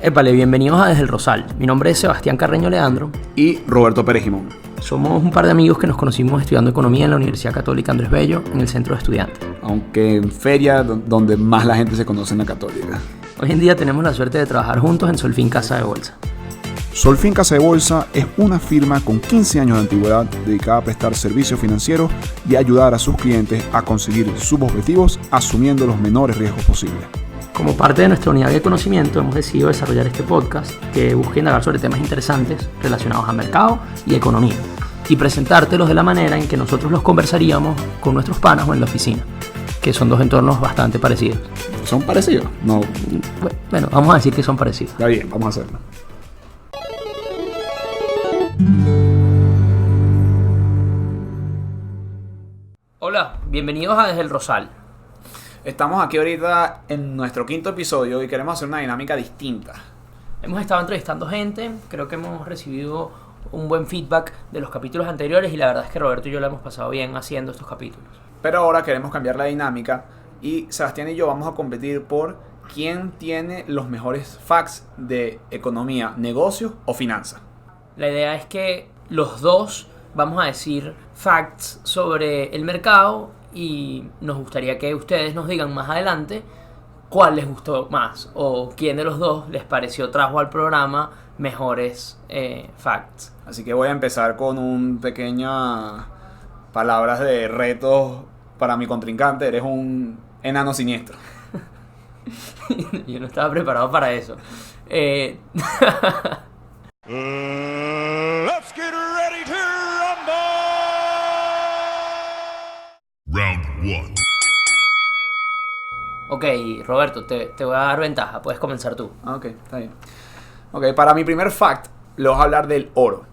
Épale, bienvenidos a Desde el Rosal. Mi nombre es Sebastián Carreño Leandro. Y Roberto Pérez Jimón. Somos un par de amigos que nos conocimos estudiando economía en la Universidad Católica Andrés Bello, en el centro de estudiantes. Aunque en feria donde más la gente se conoce en la Católica. Hoy en día tenemos la suerte de trabajar juntos en Solfin Casa de Bolsa. Solfin Casa de Bolsa es una firma con 15 años de antigüedad dedicada a prestar servicios financieros y ayudar a sus clientes a conseguir sus objetivos asumiendo los menores riesgos posibles. Como parte de nuestra unidad de conocimiento hemos decidido desarrollar este podcast que busca indagar sobre temas interesantes relacionados a mercado y economía y presentártelos de la manera en que nosotros los conversaríamos con nuestros panas o en la oficina, que son dos entornos bastante parecidos. ¿Son parecidos? No. Bueno, vamos a decir que son parecidos. Está bien, vamos a hacerlo. Hola, bienvenidos a Desde el Rosal. Estamos aquí ahorita en nuestro quinto episodio y queremos hacer una dinámica distinta. Hemos estado entrevistando gente, creo que hemos recibido un buen feedback de los capítulos anteriores y la verdad es que Roberto y yo la hemos pasado bien haciendo estos capítulos. Pero ahora queremos cambiar la dinámica y Sebastián y yo vamos a competir por quién tiene los mejores facts de economía, negocios o finanzas. La idea es que los dos vamos a decir facts sobre el mercado y nos gustaría que ustedes nos digan más adelante cuál les gustó más o quién de los dos les trajo al programa mejores facts. Así que voy a empezar con un pequeña palabras de reto para mi contrincante. Eres un enano siniestro. Yo no estaba preparado para eso. Let's get ready to rumble. Round 1. Ok, Roberto, te voy a dar ventaja. Puedes comenzar tú. Ok, está bien. Ok, para mi primer fact, le voy a hablar del oro.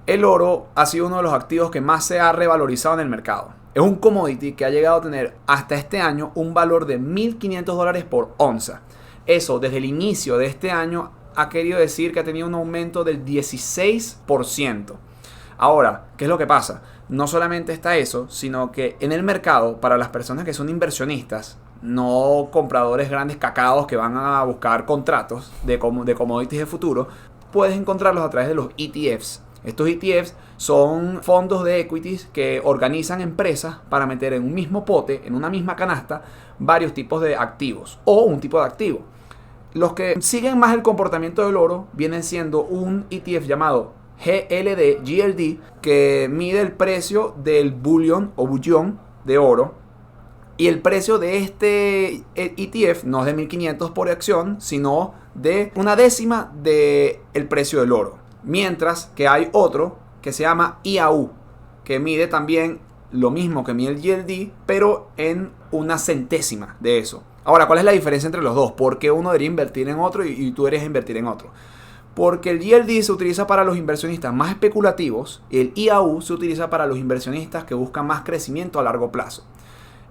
El oro ha sido uno de los activos que más se ha revalorizado en el mercado. Es un commodity que ha llegado a tener hasta este año un valor de $1,500 por onza. Eso, desde el inicio de este año, ha querido decir que ha tenido un aumento del 16%. Ahora, ¿qué es lo que pasa? No solamente está eso, sino que en el mercado, para las personas que son inversionistas, no compradores grandes cacaos que van a buscar contratos de commodities de futuro, puedes encontrarlos a través de los ETFs. Estos ETFs son fondos de equities que organizan empresas para meter en un mismo pote, en una misma canasta, varios tipos de activos o un tipo de activo. Los que siguen más el comportamiento del oro vienen siendo un ETF llamado GLD, que mide el precio del bullion o bullón de oro. Y el precio de este ETF no es de 1.500 por acción, sino de una décima del precio del oro. Mientras que hay otro que se llama IAU, que mide también lo mismo que mide el GLD, pero en una centésima de eso. Ahora, ¿cuál es la diferencia entre los dos? ¿Por qué uno debería invertir en otro y tú deberías invertir en otro? Porque el GLD se utiliza para los inversionistas más especulativos y el IAU se utiliza para los inversionistas que buscan más crecimiento a largo plazo.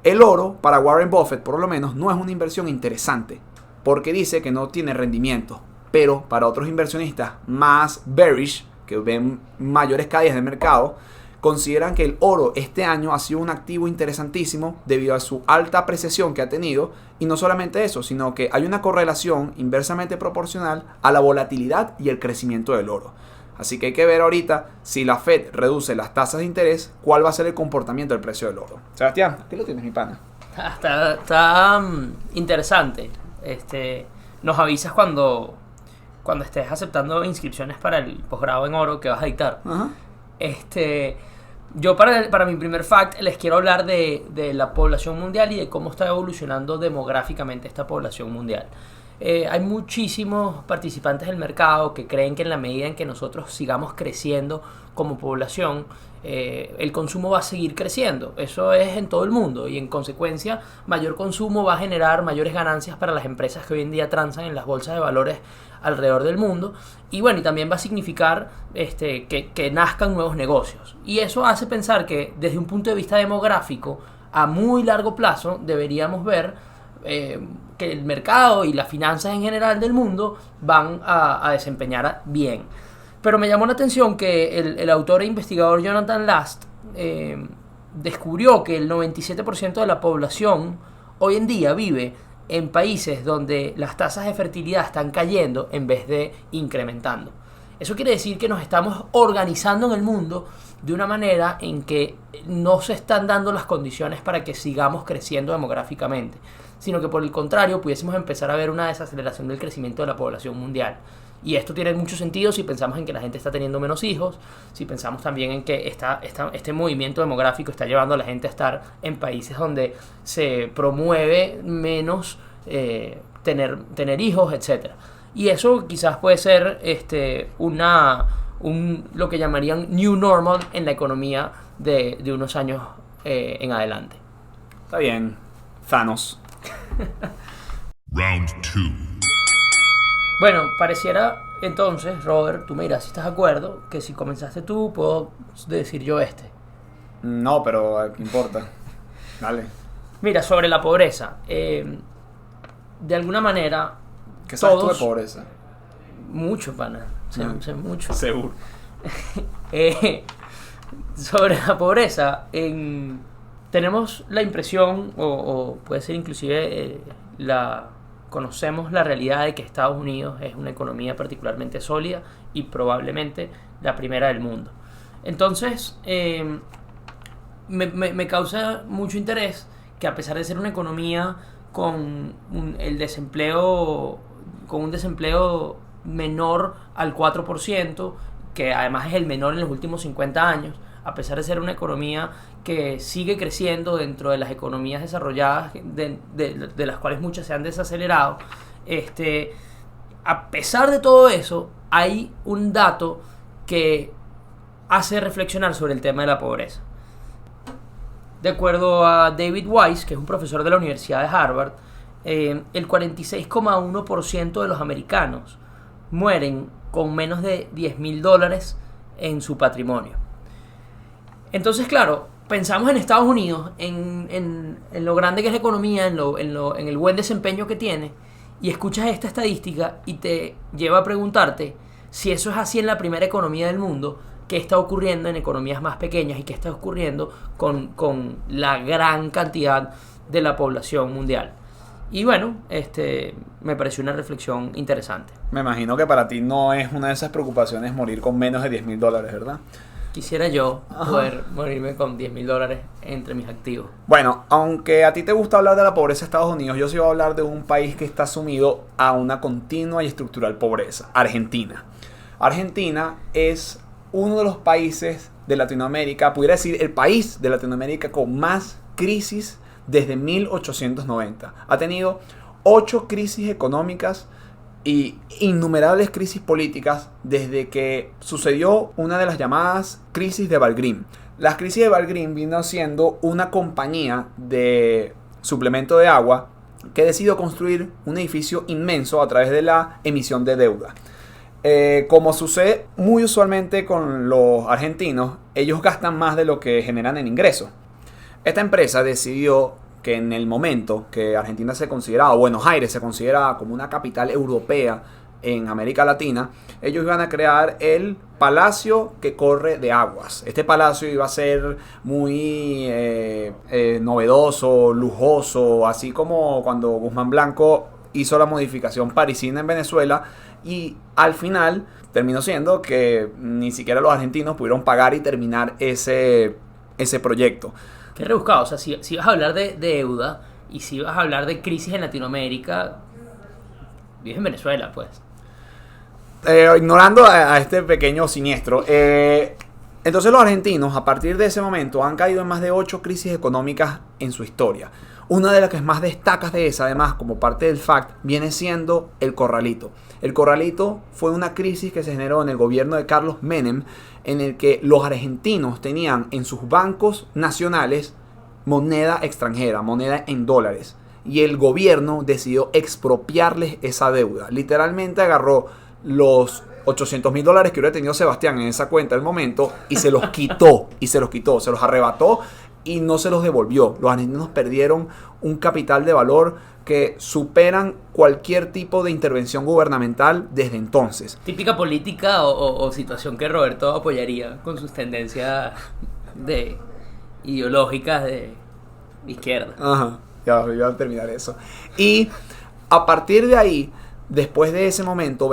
El oro, para Warren Buffett por lo menos, no es una inversión interesante porque dice que no tiene rendimiento. Pero para otros inversionistas más bearish, que ven mayores caídas de mercado, consideran que el oro este año ha sido un activo interesantísimo debido a su alta apreciación que ha tenido. Y no solamente eso, sino que hay una correlación inversamente proporcional a la volatilidad y el crecimiento del oro. Así que hay que ver ahorita si la Fed reduce las tasas de interés, cuál va a ser el comportamiento del precio del oro. Sebastián, ¿qué lo tienes, mi pana? Está interesante. Nos avisas cuando estés aceptando inscripciones para el posgrado en oro que vas a dictar. Ajá. Yo para mi primer fact les quiero hablar de la población mundial y de cómo está evolucionando demográficamente esta población mundial. Hay muchísimos participantes del mercado que creen que en la medida en que nosotros sigamos creciendo como población, el consumo va a seguir creciendo. Eso es en todo el mundo y en consecuencia mayor consumo va a generar mayores ganancias para las empresas que hoy en día transan en las bolsas de valores alrededor del mundo y bueno, y también va a significar que nazcan nuevos negocios y eso hace pensar que desde un punto de vista demográfico a muy largo plazo deberíamos ver que el mercado y las finanzas en general del mundo van a desempeñar bien. Pero me llamó la atención que el autor e investigador Jonathan Last descubrió que el 97% de la población hoy en día vive en países donde las tasas de fertilidad están cayendo en vez de incrementando. Eso quiere decir que nos estamos organizando en el mundo de una manera en que no se están dando las condiciones para que sigamos creciendo demográficamente, sino que por el contrario pudiésemos empezar a ver una desaceleración del crecimiento de la población mundial. Y esto tiene mucho sentido si pensamos en que la gente está teniendo menos hijos, si pensamos también en que este movimiento demográfico está llevando a la gente a estar en países donde se promueve menos tener hijos, etc. Y eso quizás puede ser lo que llamarían new normal en la economía de unos años en adelante. Está bien. Thanos. Round 2. Bueno, pareciera entonces, Robert, tú me dirás si estás de acuerdo, que si comenzaste tú, puedo decir yo este. No, pero ¿qué importa? Dale. Mira, sobre la pobreza. De alguna manera, ¿Qué sabes tú todos... de pobreza? Mucho, pana. Sé mucho. Seguro. Sobre la pobreza, tenemos la impresión, o puede ser inclusive conocemos la realidad de que Estados Unidos es una economía particularmente sólida y probablemente la primera del mundo. Entonces, me causa mucho interés que, a pesar de ser una economía con un desempleo menor al 4%, que además es el menor en los últimos 50 años, a pesar de ser una economía que sigue creciendo dentro de las economías desarrolladas, de las cuales muchas se han desacelerado, a pesar de todo eso, hay un dato que hace reflexionar sobre el tema de la pobreza. De acuerdo a David Weiss, que es un profesor de la Universidad de Harvard, el 46,1% de los americanos mueren con menos de $10,000 en su patrimonio. Entonces, claro, pensamos en Estados Unidos, en lo grande que es la economía, en el buen desempeño que tiene, y escuchas esta estadística y te lleva a preguntarte si eso es así en la primera economía del mundo, qué está ocurriendo en economías más pequeñas y qué está ocurriendo con la gran cantidad de la población mundial. Y bueno, me pareció una reflexión interesante. Me imagino que para ti no es una de esas preocupaciones morir con menos de $10,000, ¿verdad? Quisiera yo poder morirme con $10,000 entre mis activos. Bueno, aunque a ti te gusta hablar de la pobreza de Estados Unidos, yo sí voy a hablar de un país que está sumido a una continua y estructural pobreza: Argentina. Argentina es uno de los países de Latinoamérica, pudiera decir el país de Latinoamérica con más crisis desde 1890. Ha tenido 8 crisis económicas y innumerables crisis políticas desde que sucedió una de las llamadas crisis de Valgrind. Las crisis de Valgrind vino siendo una compañía de suplemento de agua que decidió construir un edificio inmenso a través de la emisión de deuda. Como sucede muy usualmente con los argentinos, ellos gastan más de lo que generan en ingresos. Esta empresa decidió que en el momento que Argentina se consideraba, Buenos Aires se consideraba como una capital europea en América Latina, ellos iban a crear el Palacio que corre de aguas. Este palacio iba a ser muy novedoso, lujoso, así como cuando Guzmán Blanco hizo la modificación parisina en Venezuela, y al final terminó siendo que ni siquiera los argentinos pudieron pagar y terminar ese proyecto. Qué rebuscado, o sea, si vas a hablar de deuda y si vas a hablar de crisis en Latinoamérica, vives en Venezuela, pues. Ignorando a este pequeño siniestro, entonces los argentinos a partir de ese momento han caído en más de 8 crisis económicas en su historia. Una de las que más destacas de esa, además, como parte del FACT, viene siendo el Corralito. El Corralito fue una crisis que se generó en el gobierno de Carlos Menem, en el que los argentinos tenían en sus bancos nacionales moneda extranjera, moneda en dólares. Y el gobierno decidió expropiarles esa deuda. Literalmente agarró los $800,000 que hubiera tenido Sebastián en esa cuenta al momento y se los quitó, se los arrebató y no se los devolvió. Los argentinos perdieron un capital de valor que superan cualquier tipo de intervención gubernamental desde entonces. Típica política o situación que Roberto apoyaría con sus tendencias ideológicas de izquierda. Ajá. Ya iba a terminar eso. Y a partir de ahí, después de ese momento,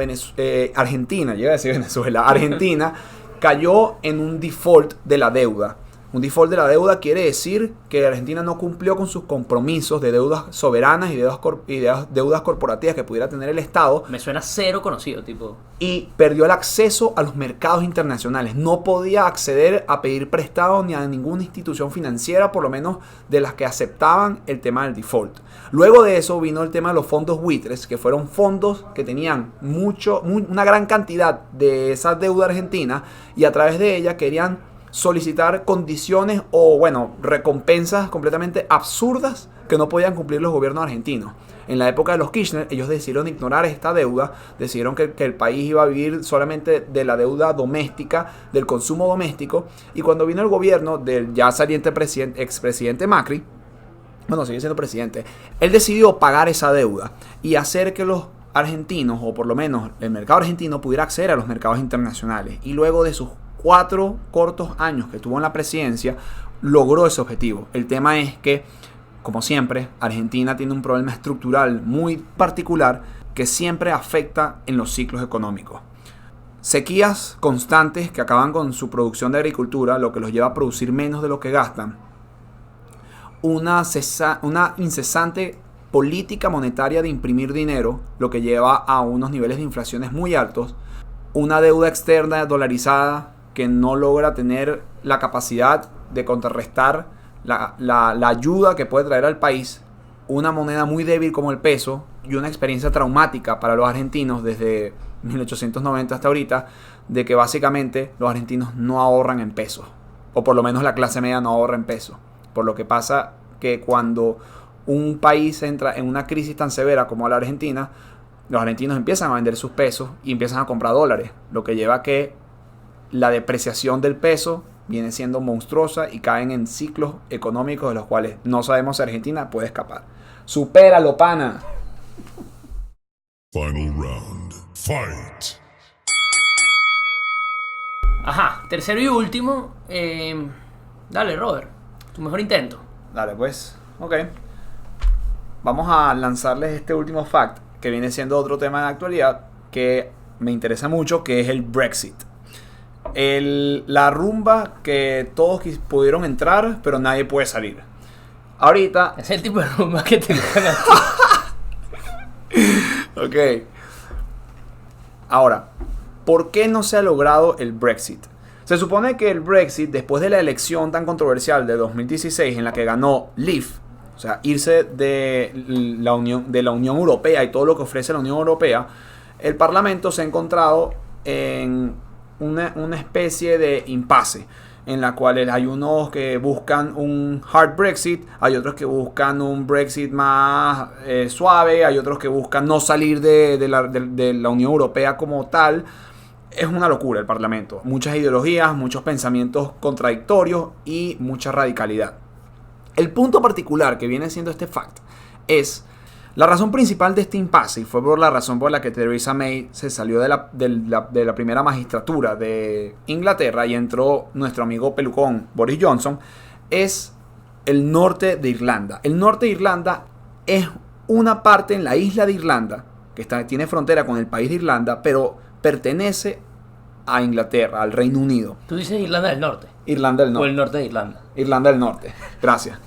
Argentina, llega a decir Venezuela, Argentina cayó en un default de la deuda. Un default de la deuda quiere decir que Argentina no cumplió con sus compromisos de deudas soberanas y deudas corporativas que pudiera tener el Estado. Me suena cero conocido, tipo. Y perdió el acceso a los mercados internacionales. No podía acceder a pedir prestado ni a ninguna institución financiera, por lo menos de las que aceptaban el tema del default. Luego de eso vino el tema de los fondos buitres, que fueron fondos que tenían una gran cantidad de esa deuda argentina y a través de ella querían solicitar condiciones o, bueno, recompensas completamente absurdas que no podían cumplir los gobiernos argentinos. En la época de los Kirchner, ellos decidieron ignorar esta deuda, decidieron que el país iba a vivir solamente de la deuda doméstica, del consumo doméstico, y cuando vino el gobierno del ya saliente expresidente Macri, bueno, sigue siendo presidente, él decidió pagar esa deuda y hacer que los argentinos, o por lo menos el mercado argentino, pudiera acceder a los mercados internacionales. Y luego de sus 4 cortos años que tuvo en la presidencia, logró ese objetivo. El tema es que, como siempre, Argentina tiene un problema estructural muy particular que siempre afecta en los ciclos económicos. Sequías constantes que acaban con su producción de agricultura, lo que los lleva a producir menos de lo que gastan. Una incesante política monetaria de imprimir dinero, lo que lleva a unos niveles de inflaciones muy altos. Una deuda externa dolarizada que no logra tener la capacidad de contrarrestar la ayuda que puede traer al país, una moneda muy débil como el peso y una experiencia traumática para los argentinos desde 1890 hasta ahorita, de que básicamente los argentinos no ahorran en pesos, o por lo menos la clase media no ahorra en pesos, por lo que pasa que cuando un país entra en una crisis tan severa como la Argentina, los argentinos empiezan a vender sus pesos y empiezan a comprar dólares, lo que lleva a que la depreciación del peso viene siendo monstruosa y caen en ciclos económicos de los cuales no sabemos si Argentina puede escapar. ¡Supéralo, pana! Final round. Fight. Ajá, tercero y último. Dale, Robert, tu mejor intento. Dale, pues. Ok. Vamos a lanzarles este último fact, que viene siendo otro tema de actualidad que me interesa mucho, que es el Brexit. La rumba que todos pudieron entrar, pero nadie puede salir. Ahorita... Es el tipo de rumba que te gustan a ti. Ok. Ahora, ¿por qué no se ha logrado el Brexit? Se supone que el Brexit, después de la elección tan controversial de 2016 en la que ganó Leave, o sea, irse de la Unión Europea y todo lo que ofrece la Unión Europea, el Parlamento se ha encontrado en una especie de impasse, en la cual hay unos que buscan un hard Brexit, hay otros que buscan un Brexit más suave, hay otros que buscan no salir de la Unión Europea como tal. Es una locura el Parlamento, muchas ideologías, muchos pensamientos contradictorios y mucha radicalidad. El punto particular que viene siendo este fact es la razón principal de este impasse, y fue por la razón por la que Theresa May se salió de la primera magistratura de Inglaterra y entró nuestro amigo pelucón Boris Johnson, es el norte de Irlanda. El norte de Irlanda es una parte en la isla de Irlanda, que tiene frontera con el país de Irlanda, pero pertenece a Inglaterra, al Reino Unido. Tú dices Irlanda del Norte. Irlanda del Norte. O el norte de Irlanda. Irlanda del Norte, gracias.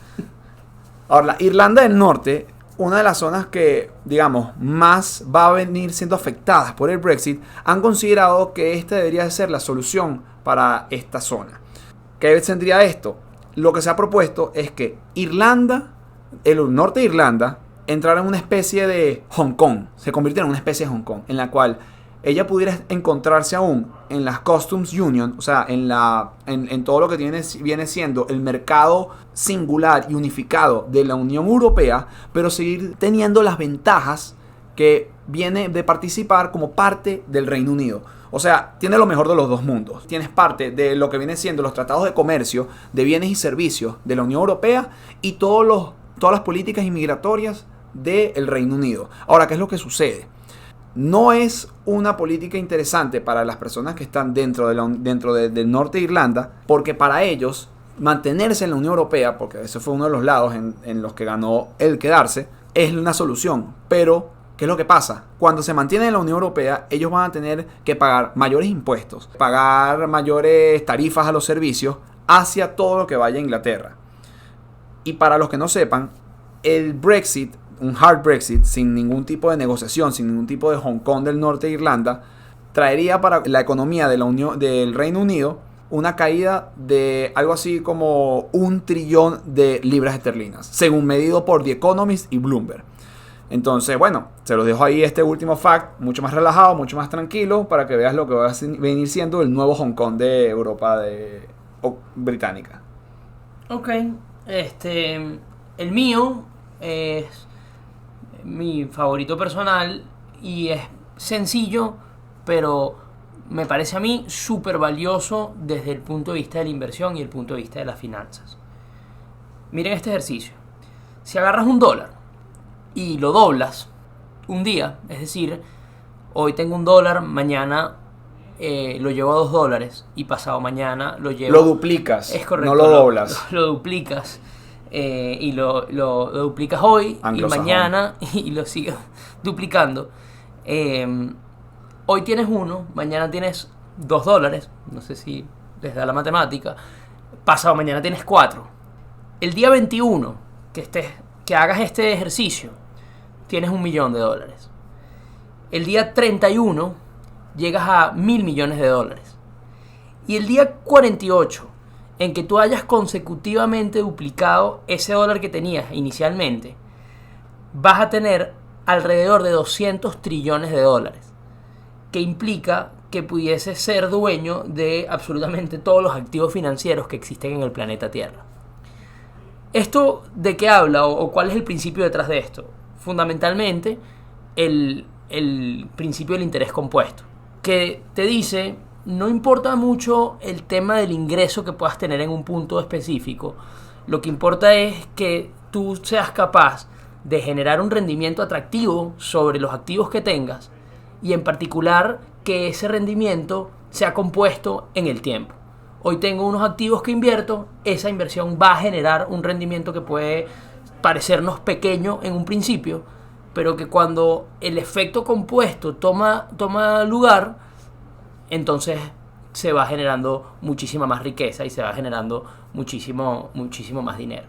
Ahora, la Irlanda del Norte, una de las zonas que, digamos, más va a venir siendo afectadas por el Brexit, han considerado que esta debería ser la solución para esta zona. ¿Qué tendría esto? Lo que se ha propuesto es que Irlanda, el norte de Irlanda, entrara en una especie de Hong Kong, se convirtiera en una especie de Hong Kong, en la cual ella pudiera encontrarse aún en las Customs Union, o sea, en todo lo que viene siendo el mercado singular y unificado de la Unión Europea, pero seguir teniendo las ventajas que viene de participar como parte del Reino Unido. O sea, tiene lo mejor de los dos mundos. Tienes parte de lo que viene siendo los tratados de comercio, de bienes y servicios de la Unión Europea y todas las políticas inmigratorias del Reino Unido. Ahora, ¿qué es lo que sucede? No es una política interesante para las personas que están dentro del norte de Irlanda, porque para ellos mantenerse en la Unión Europea, porque ese fue uno de los lados en los que ganó el quedarse, es una solución. Pero, ¿qué es lo que pasa? Cuando se mantienen en la Unión Europea, ellos van a tener que pagar mayores impuestos, pagar mayores tarifas a los servicios hacia todo lo que vaya a Inglaterra. Y para los que no sepan, el Brexit, un hard Brexit, sin ningún tipo de negociación, sin ningún tipo de Hong Kong del norte de Irlanda, traería para la economía de la Unión, del Reino Unido una caída de algo así como 1 trillón de libras esterlinas, según medido por The Economist y Bloomberg. Entonces, bueno, se los dejo ahí este último fact, mucho más relajado, mucho más tranquilo, para que veas lo que va a venir siendo el nuevo Hong Kong de Europa británica. Ok, el mío es mi favorito personal y es sencillo, pero me parece a mí súper valioso desde el punto de vista de la inversión y el punto de vista de las finanzas. Miren este ejercicio. Si agarras $1 y lo doblas un día, es decir, hoy tengo $1, mañana lo llevo a $2 y pasado mañana lo llevo... Lo duplicas, es correcto, no lo doblas. Lo duplicas y lo duplicas hoy y mañana y lo sigues duplicando. Hoy tienes 1, mañana tienes $2, no sé si les da la matemática, pasado mañana tienes 4. El día 21 que hagas este ejercicio, tienes $1.000.000. El día 31 llegas a $1.000.000.000. Y el día 48, en que tú hayas consecutivamente duplicado ese dólar que tenías inicialmente, vas a tener alrededor de $200 trillones, que implica que pudiese ser dueño de absolutamente todos los activos financieros que existen en el planeta Tierra. ¿Esto de qué habla o cuál es el principio detrás de esto? Fundamentalmente, el principio del interés compuesto, que te dice, no importa mucho el tema del ingreso que puedas tener en un punto específico, lo que importa es que tú seas capaz de generar un rendimiento atractivo sobre los activos que tengas y en particular que ese rendimiento sea compuesto en el tiempo. Hoy tengo unos activos que invierto, esa inversión va a generar un rendimiento que puede parecernos pequeño en un principio, pero que cuando el efecto compuesto toma lugar, entonces se va generando muchísima más riqueza y se va generando muchísimo más dinero.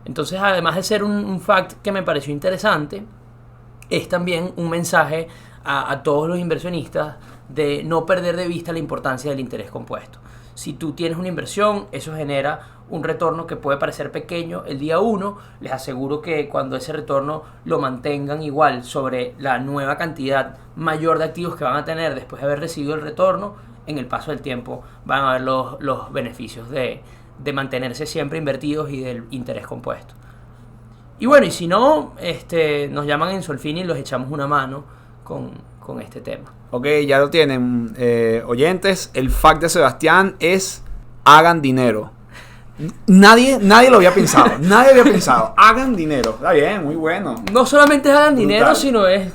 Entonces, además de ser un fact que me pareció interesante, es también un mensaje a todos los inversionistas de no perder de vista la importancia del interés compuesto. Si tú tienes una inversión, eso genera un retorno que puede parecer pequeño el día 1. Les aseguro que cuando ese retorno lo mantengan igual sobre la nueva cantidad mayor de activos que van a tener después de haber recibido el retorno, en el paso del tiempo van a ver los beneficios de mantenerse siempre invertidos y del interés compuesto. Y bueno, y si no, nos llaman en Solfini y los echamos una mano con este tema. Ok, ya lo tienen, oyentes. El fact de Sebastián es: hagan dinero. Nadie lo había pensado. Nadie había pensado. Hagan dinero. Está bien, muy bueno. No solamente hagan dinero, Brutal. sino es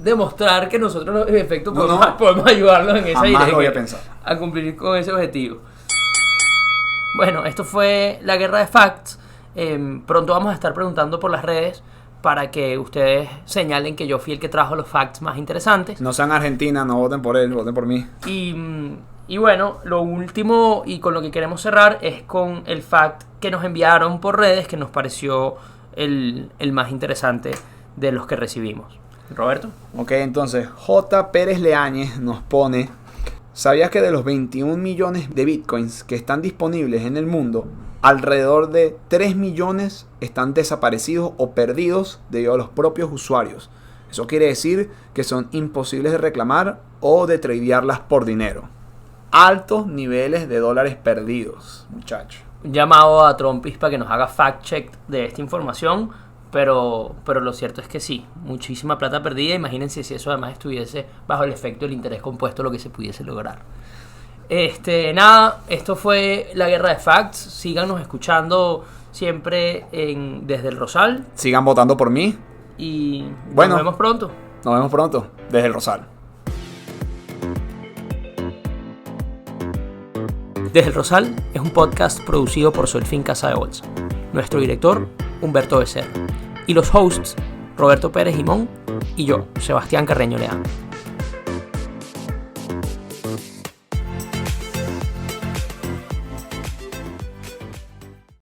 demostrar que nosotros en efecto podemos ayudarlos en esa Jamás lo había dirección pensado. a cumplir con ese objetivo. Bueno, esto fue la guerra de facts. Pronto vamos a estar preguntando por las redes para que ustedes señalen que yo fui el que trajo los facts más interesantes. No sean Argentina, no voten por él, voten por mí. Y bueno, lo último y con lo que queremos cerrar es con el fact que nos enviaron por redes, que nos pareció el más interesante de los que recibimos. Roberto. Ok, entonces J. Pérez Leáñez nos pone: ¿sabías que de los 21 millones de bitcoins que están disponibles en el mundo, alrededor de 3 millones están desaparecidos o perdidos debido a los propios usuarios? Eso quiere decir que son imposibles de reclamar o de tradearlas por dinero. Altos niveles de dólares perdidos, muchachos. Un llamado a Trumpis para que nos haga fact check de esta información, pero lo cierto es que sí, muchísima plata perdida. Imagínense si eso además estuviese bajo el efecto del interés compuesto, lo que se pudiese lograr. Nada, esto fue la guerra de facts. Síganos escuchando siempre desde el Rosal. Sigan votando por mí. Y bueno, nos vemos pronto. Nos vemos pronto desde el Rosal. Desde el Rosal es un podcast producido por Solfín Casa de Bolsa. Nuestro director, Humberto Becerra. Y los hosts, Roberto Pérez Gimón y yo, Sebastián Carreño Leán.